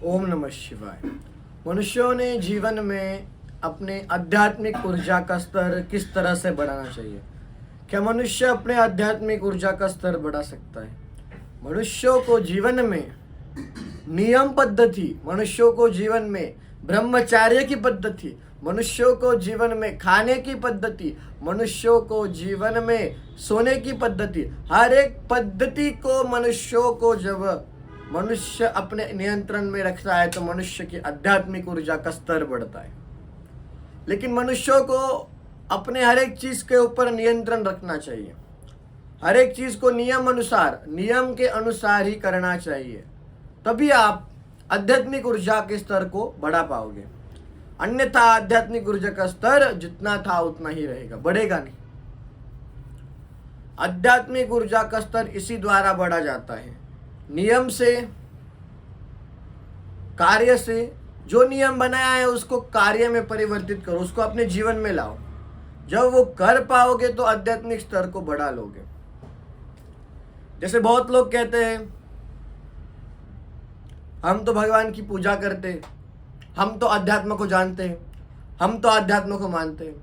ओम नमः शिवाय। मनुष्यों ने जीवन में अपने आध्यात्मिक ऊर्जा का स्तर किस तरह से बढ़ाना चाहिए? क्या मनुष्य अपने आध्यात्मिक ऊर्जा का स्तर बढ़ा सकता है? मनुष्यों को जीवन में नियम पद्धति, मनुष्यों को जीवन में ब्रह्मचर्य की पद्धति, मनुष्यों को जीवन में खाने की पद्धति, मनुष्यों को जीवन में सोने की पद्धति, हर एक पद्धति को मनुष्यों को जब मनुष्य अपने नियंत्रण में रखता है तो मनुष्य की आध्यात्मिक ऊर्जा का स्तर बढ़ता है। लेकिन मनुष्यों को अपने हर एक चीज के ऊपर नियंत्रण रखना चाहिए। हर एक चीज को नियम के अनुसार ही करना चाहिए, तभी आप आध्यात्मिक ऊर्जा के स्तर को बढ़ा पाओगे। अन्यथा आध्यात्मिक ऊर्जा का स्तर जितना था उतना ही रहेगा, बढ़ेगा नहीं। आध्यात्मिक ऊर्जा का स्तर इसी द्वारा बढ़ा जाता है, नियम से, कार्य से। जो नियम बनाया है उसको कार्य में परिवर्तित करो, उसको अपने जीवन में लाओ। जब वो कर पाओगे तो आध्यात्मिक स्तर को बढ़ा लोगे। जैसे बहुत लोग कहते हैं हम तो भगवान की पूजा करते, हम तो अध्यात्म को जानते हैं, हम तो अध्यात्म को मानते हैं,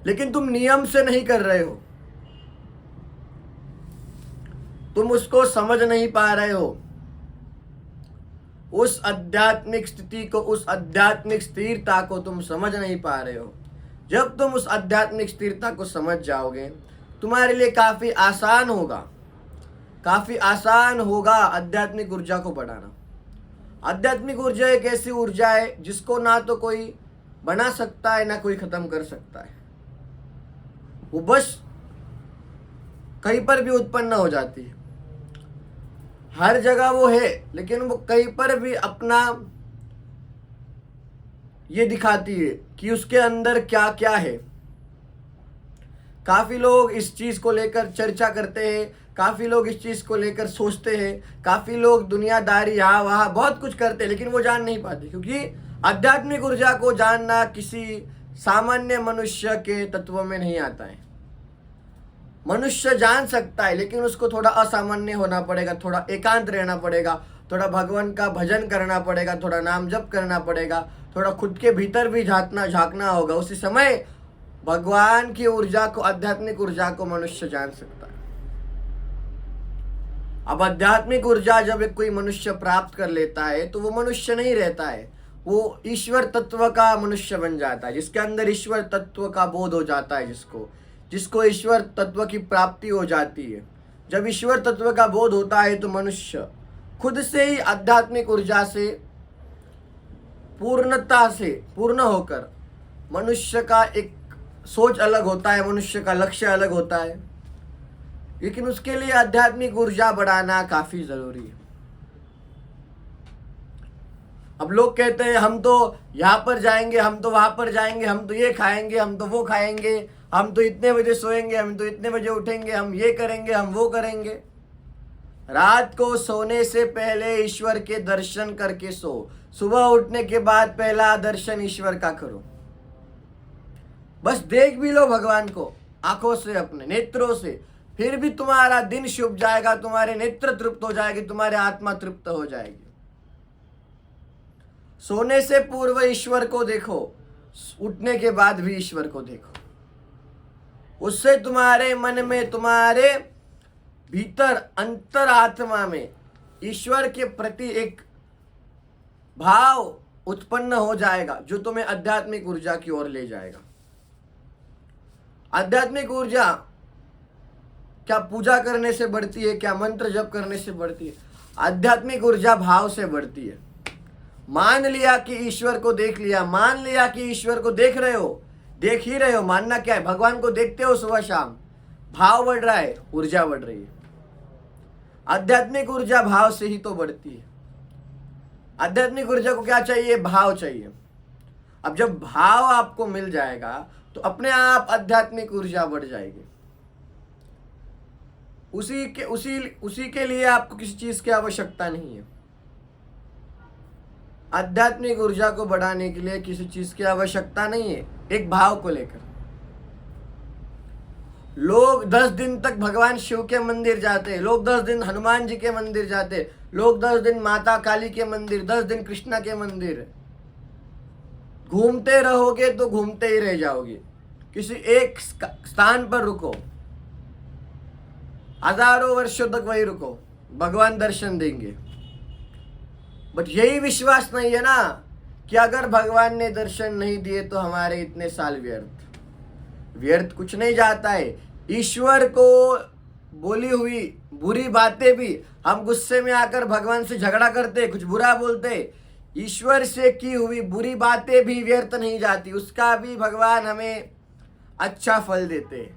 लेकिन तुम नियम से नहीं कर रहे हो, तुम उसको समझ नहीं पा रहे हो। उस आध्यात्मिक स्थिति को, उस आध्यात्मिक स्थिरता को तुम समझ नहीं पा रहे हो। जब तुम उस आध्यात्मिक स्थिरता को समझ जाओगे, तुम्हारे लिए काफी आसान होगा आध्यात्मिक ऊर्जा को बढ़ाना। आध्यात्मिक ऊर्जा एक ऐसी ऊर्जा है जिसको ना तो कोई बना सकता है ना कोई खत्म कर सकता है। वो बस कहीं पर भी उत्पन्न हो जाती है, हर जगह वो है, लेकिन वो कहीं पर भी अपना ये दिखाती है कि उसके अंदर क्या क्या है। काफी लोग इस चीज को लेकर चर्चा करते हैं, काफी लोग इस चीज को लेकर सोचते हैं, काफी लोग दुनियादारी यहाँ वहाँ बहुत कुछ करते हैं, लेकिन वो जान नहीं पाते, क्योंकि आध्यात्मिक ऊर्जा को जानना किसी सामान्य मनुष्य के तत्व में नहीं आता है। मनुष्य जान सकता है, लेकिन उसको थोड़ा असामान्य होना पड़ेगा, थोड़ा एकांत रहना पड़ेगा, थोड़ा भगवान का भजन करना पड़ेगा, थोड़ा नाम जप करना पड़ेगा, थोड़ा खुद के भीतर भी झांकना होगा। उसी समय भगवान की ऊर्जा को, आध्यात्मिक ऊर्जा को मनुष्य जान सकता है। अब आध्यात्मिक ऊर्जा जब एक कोई मनुष्य प्राप्त कर लेता है तो वो मनुष्य नहीं रहता है, वो ईश्वर तत्व का मनुष्य बन जाता है, जिसके अंदर ईश्वर तत्व का बोध हो जाता है, जिसको ईश्वर तत्व की प्राप्ति हो जाती है। जब ईश्वर तत्व का बोध होता है तो मनुष्य खुद से ही आध्यात्मिक ऊर्जा से, पूर्णता से पूर्ण होकर, मनुष्य का एक सोच अलग होता है, मनुष्य का लक्ष्य अलग होता है, लेकिन उसके लिए आध्यात्मिक ऊर्जा बढ़ाना काफी जरूरी है। अब लोग कहते हैं हम तो यहाँ पर जाएंगे, हम तो वहां पर जाएंगे, हम तो ये खाएंगे, हम तो वो खाएंगे, हम तो इतने बजे सोएंगे, हम तो इतने बजे उठेंगे, हम ये करेंगे, हम वो करेंगे। रात को सोने से पहले ईश्वर के दर्शन करके सो, सुबह उठने के बाद पहला दर्शन ईश्वर का करो। बस देख भी लो भगवान को आंखों से, अपने नेत्रों से, फिर भी तुम्हारा दिन शुभ जाएगा, तुम्हारे नेत्र तृप्त हो जाएंगे, तुम्हारी आत्मा तृप्त हो जाएगी। सोने से पूर्व ईश्वर को देखो, उठने के बाद भी ईश्वर को देखो। उससे तुम्हारे मन में, तुम्हारे भीतर अंतर आत्मा में ईश्वर के प्रति एक भाव उत्पन्न हो जाएगा, जो तुम्हें आध्यात्मिक ऊर्जा की ओर ले जाएगा। आध्यात्मिक ऊर्जा क्या पूजा करने से बढ़ती है, क्या मंत्र जप करने से बढ़ती है? आध्यात्मिक ऊर्जा भाव से बढ़ती है। मान लिया कि ईश्वर को देख लिया, मान लिया कि ईश्वर को देख रहे हो, देख ही रहे हो, मानना क्या है? भगवान को देखते हो सुबह शाम, भाव बढ़ रहा है, ऊर्जा बढ़ रही है। आध्यात्मिक ऊर्जा भाव से ही तो बढ़ती है। आध्यात्मिक ऊर्जा को क्या चाहिए? भाव चाहिए। अब जब भाव आपको मिल जाएगा तो अपने आप आध्यात्मिक ऊर्जा बढ़ जाएगी। उसी के लिए आपको किसी चीज की आवश्यकता नहीं है। आध्यात्मिक ऊर्जा को बढ़ाने के लिए किसी चीज की आवश्यकता नहीं है, एक भाव को लेकर। लोग 10 दिन तक भगवान शिव के मंदिर जाते, लोग 10 दिन हनुमान जी के मंदिर जाते, लोग 10 दिन माता काली के मंदिर, 10 दिन कृष्णा के मंदिर। घूमते रहोगे तो घूमते ही रह जाओगे, किसी एक स्थान पर रुको, हजारों वर्षों तक वही रुको, भगवान दर्शन देंगे। बट यही विश्वास नहीं है ना कि अगर भगवान ने दर्शन नहीं दिए तो हमारे इतने साल व्यर्थ कुछ नहीं जाता है। ईश्वर को बोली हुई बुरी बातें भी, हम गुस्से में आकर भगवान से झगड़ा करते, कुछ बुरा बोलते, ईश्वर से की हुई बुरी बातें भी व्यर्थ नहीं जाती, उसका भी भगवान हमें अच्छा फल देते।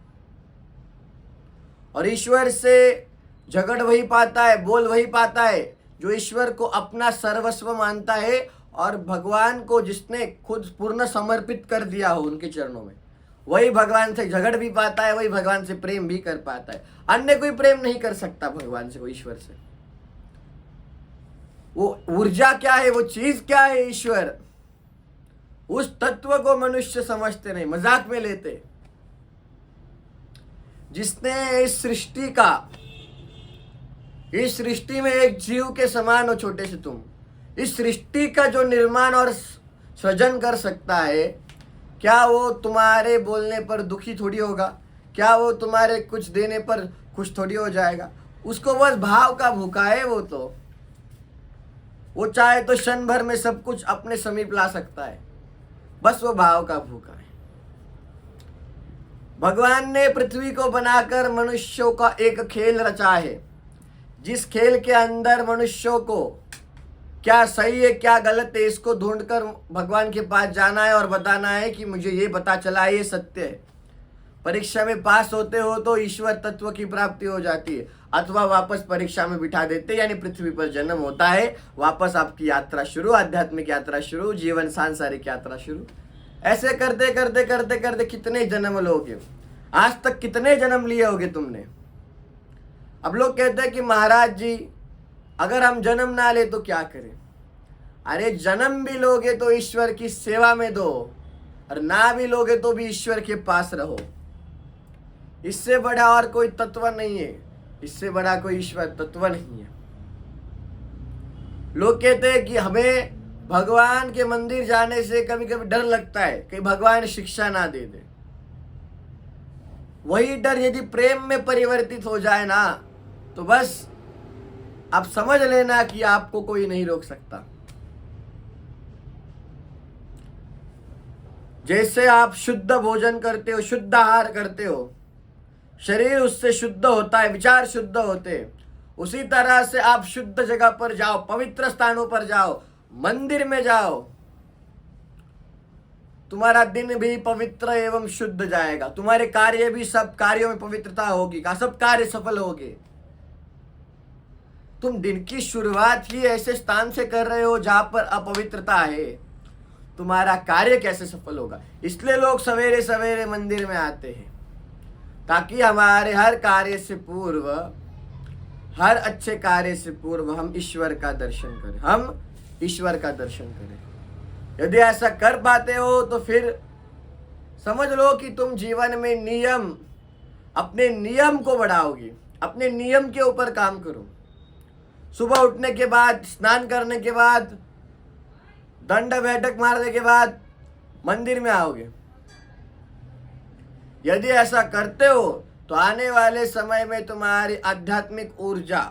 और ईश्वर से झगड़ वही पाता है, बोल वही पाता है जो ईश्वर को अपना सर्वस्व मानता है और भगवान को जिसने खुद पूर्ण समर्पित कर दिया हो उनके चरणों में, वही भगवान से झगड़ भी पाता है, वही भगवान से प्रेम भी कर पाता है। अन्य कोई प्रेम नहीं कर सकता भगवान से, वो ईश्वर से। वो ऊर्जा क्या है, वो चीज क्या है ईश्वर, उस तत्व को मनुष्य समझते नहीं, मजाक में लेते। जिसने इस सृष्टि में एक जीव के समान हो छोटे से तुम, इस सृष्टि का जो निर्माण और सृजन कर सकता है, क्या वो तुम्हारे बोलने पर दुखी थोड़ी होगा? क्या वो तुम्हारे कुछ देने पर खुश थोड़ी हो जाएगा? उसको बस भाव का भूखा है। वो चाहे तो क्षण भर में सब कुछ अपने समीप ला सकता है, बस वो भाव का भूखा है। भगवान ने पृथ्वी को बनाकर मनुष्यों का एक खेल रचा है, जिस खेल के अंदर मनुष्यों को क्या सही है क्या गलत है इसको ढूंढकर भगवान के पास जाना है और बताना है कि मुझे ये पता चला है, ये सत्य है। परीक्षा में पास होते हो तो ईश्वर तत्व की प्राप्ति हो जाती है, अथवा वापस परीक्षा में बिठा देते, यानी पृथ्वी पर जन्म होता है, वापस आपकी यात्रा शुरू, आध्यात्मिक यात्रा शुरू, जीवन सांसारिक यात्रा शुरू। ऐसे करते करते करते करते कितने जन्म लोगे? आज तक कितने जन्म लिए होगे तुमने? अब लोग कहते हैं कि महाराज जी अगर हम जन्म ना ले तो क्या करें? अरे जन्म भी लोगे तो ईश्वर की सेवा में दो, और ना भी लोगे तो भी ईश्वर के पास रहो। इससे बड़ा और कोई तत्व नहीं है, इससे बड़ा कोई ईश्वर तत्व नहीं है। लोग कहते हैं कि हमें भगवान के मंदिर जाने से कभी कभी डर लगता है कि भगवान शिक्षा ना दे दे। वही डर यदि प्रेम में परिवर्तित हो जाए ना, तो बस आप समझ लेना कि आपको कोई नहीं रोक सकता। जैसे आप शुद्ध भोजन करते हो, शुद्ध आहार करते हो, शरीर उससे शुद्ध होता है, विचार शुद्ध होते, उसी तरह से आप शुद्ध जगह पर जाओ, पवित्र स्थानों पर जाओ, मंदिर में जाओ, तुम्हारा दिन भी पवित्र एवं शुद्ध जाएगा, तुम्हारे कार्य भी सब कार्यों में पवित्रता होगी, सब कार्य सफल होंगे। तुम दिन की शुरुआत ही ऐसे स्थान से कर रहे हो जहां पर अपवित्रता है, तुम्हारा कार्य कैसे सफल होगा? इसलिए लोग सवेरे सवेरे मंदिर में आते हैं, ताकि हमारे हर कार्य से पूर्व, हर अच्छे कार्य से पूर्व हम ईश्वर का दर्शन करें, हम ईश्वर का दर्शन करें। यदि ऐसा कर पाते हो तो फिर समझ लो कि तुम जीवन में नियम, अपने नियम को बढ़ाओगे, अपने नियम के ऊपर काम करो। सुबह उठने के बाद, स्नान करने के बाद, दंड बैठक मारने के बाद मंदिर में आओगे। यदि ऐसा करते हो तो आने वाले समय में तुम्हारी आध्यात्मिक ऊर्जा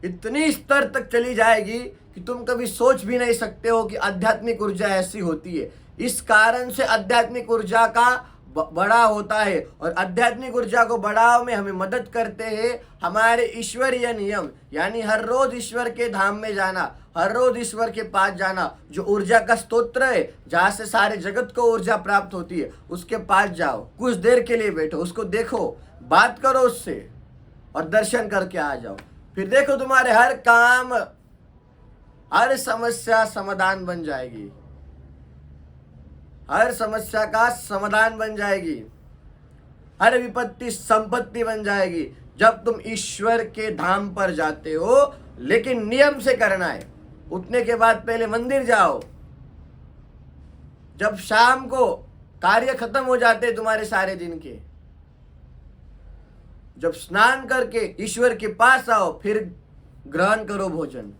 इतनी स्तर तक चली जाएगी कि तुम कभी सोच भी नहीं सकते हो कि आध्यात्मिक ऊर्जा ऐसी होती है। इस कारण से आध्यात्मिक ऊर्जा का बड़ा होता है, और आध्यात्मिक ऊर्जा को बढ़ाव में हमें मदद करते हैं हमारे ईश्वरीय नियम, यानी हर रोज ईश्वर के धाम में जाना, हर रोज ईश्वर के पास जाना। जो ऊर्जा का स्तोत्र है, जहाँ से सारे जगत को ऊर्जा प्राप्त होती है, उसके पास जाओ, कुछ देर के लिए बैठो, उसको देखो, बात करो उससे और दर्शन करके आ जाओ। फिर देखो तुम्हारे हर काम, हर समस्या समाधान बन जाएगी, हर समस्या का समाधान बन जाएगी, हर विपत्ति संपत्ति बन जाएगी जब तुम ईश्वर के धाम पर जाते हो। लेकिन नियम से करना है। उठने के बाद पहले मंदिर जाओ, जब शाम को कार्य खत्म हो जाते तुम्हारे सारे दिन के, जब स्नान करके ईश्वर के पास आओ फिर ग्रहण करो भोजन।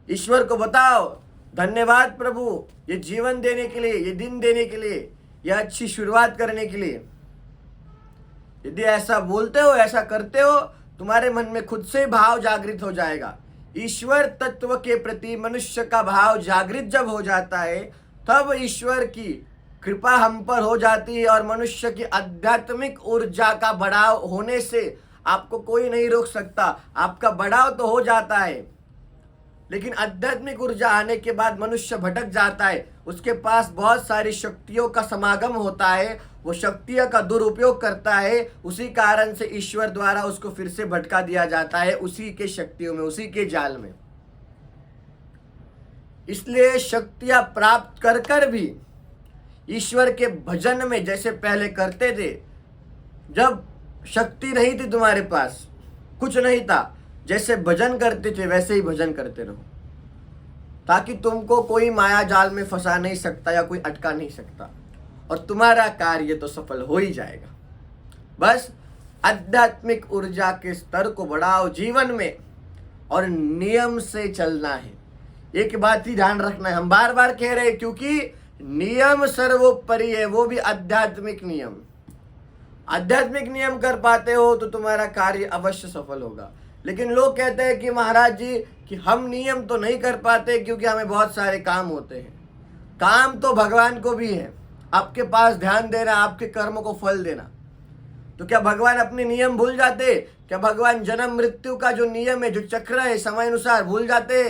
ईश्वर को बताओ धन्यवाद प्रभु ये जीवन देने के लिए, ये दिन देने के लिए, ये अच्छी शुरुआत करने के लिए। यदि ऐसा बोलते हो, ऐसा करते हो, तुम्हारे मन में खुद से भाव जागृत हो जाएगा। ईश्वर तत्व के प्रति मनुष्य का भाव जागृत जब हो जाता है तब ईश्वर की कृपा हम पर हो जाती है और मनुष्य की आध्यात्मिक ऊर्जा का बढ़ाव होने से आपको कोई नहीं रोक सकता। आपका बढ़ाव तो हो जाता है, लेकिन आध्यात्मिक ऊर्जा आने के बाद मनुष्य भटक जाता है। उसके पास बहुत सारी शक्तियों का समागम होता है, वो शक्तियों का दुरुपयोग करता है। उसी कारण से ईश्वर द्वारा उसको फिर से भटका दिया जाता है उसी के शक्तियों में, उसी के जाल में। इसलिए शक्तियां प्राप्त कर कर भी ईश्वर के भजन में जैसे पहले करते थे, जब शक्ति नहीं थी तुम्हारे पास, कुछ नहीं था, जैसे भजन करते थे वैसे ही भजन करते रहो, ताकि तुमको कोई माया जाल में फंसा नहीं सकता या कोई अटका नहीं सकता और तुम्हारा कार्य तो सफल हो ही जाएगा। बस आध्यात्मिक ऊर्जा के स्तर को बढ़ाओ जीवन में और नियम से चलना है। एक बात ही ध्यान रखना है, हम बार बार कह रहे हैं क्योंकि नियम सर्वोपरि है, वो भी आध्यात्मिक नियम। आध्यात्मिक नियम कर पाते हो तो तुम्हारा कार्य अवश्य सफल होगा। लेकिन लोग कहते हैं कि महाराज जी कि हम नियम तो नहीं कर पाते क्योंकि हमें बहुत सारे काम होते हैं। काम तो भगवान को भी है, आपके पास ध्यान देना, आपके कर्म को फल देना। तो क्या भगवान अपने नियम भूल जाते? क्या भगवान जन्म मृत्यु का जो नियम है, जो चक्र है समय अनुसार भूल जाते?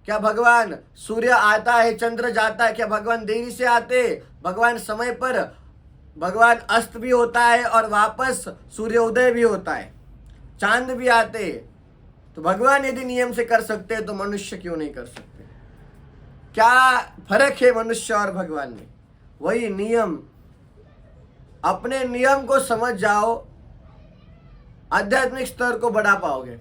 क्या भगवान सूर्य आता है चंद्र जाता है, क्या भगवान देरी से आते? भगवान समय पर, भगवान अस्त भी होता है और वापस सूर्योदय भी होता है, चांद भी आते। तो भगवान यदि नियम से कर सकते हैं तो मनुष्य क्यों नहीं कर सकते? क्या फर्क है मनुष्य और भगवान में? वही नियम। अपने नियम को समझ जाओ, आध्यात्मिक स्तर को बढ़ा पाओगे।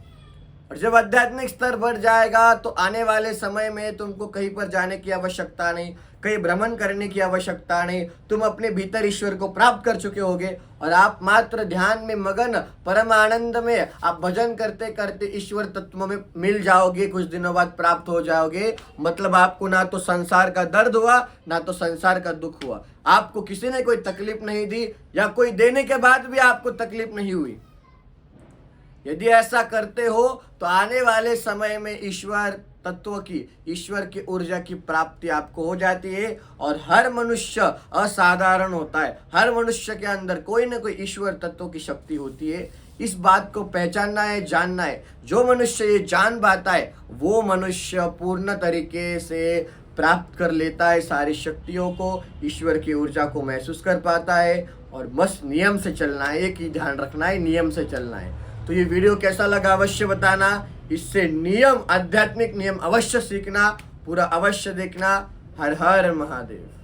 और जब आध्यात्मिक स्तर बढ़ जाएगा तो आने वाले समय में तुमको कहीं पर जाने की आवश्यकता नहीं, कहीं भ्रमण करने की आवश्यकता नहीं। तुम अपने भीतर ईश्वर को प्राप्त कर चुके होगे और आप मात्र ध्यान में मगन, परम आनंद में आप भजन करते करते ईश्वर तत्व में मिल जाओगे। कुछ दिनों बाद प्राप्त हो जाओगे। मतलब आपको ना तो संसार का दर्द हुआ, ना तो संसार का दुख हुआ। आपको किसी ने कोई तकलीफ नहीं दी या कोई देने के बाद भी आपको तकलीफ नहीं हुई। यदि ऐसा करते हो तो आने वाले समय में ईश्वर तत्व की, ईश्वर की ऊर्जा की प्राप्ति आपको हो जाती है। और हर मनुष्य असाधारण होता है, हर मनुष्य के अंदर कोई ना कोई ईश्वर तत्व की शक्ति होती है। इस बात को पहचानना है, जानना है। जो मनुष्य ये जान पाता है वो मनुष्य पूर्ण तरीके से प्राप्त कर लेता है सारी शक्तियों को, ईश्वर की ऊर्जा को महसूस कर पाता है। और बस नियम से चलना है, एक ही ध्यान रखना है, नियम से चलना है। तो ये वीडियो कैसा लगा अवश्य बताना। इससे नियम, आध्यात्मिक नियम अवश्य सीखना, पूरा अवश्य देखना। हर हर महादेव।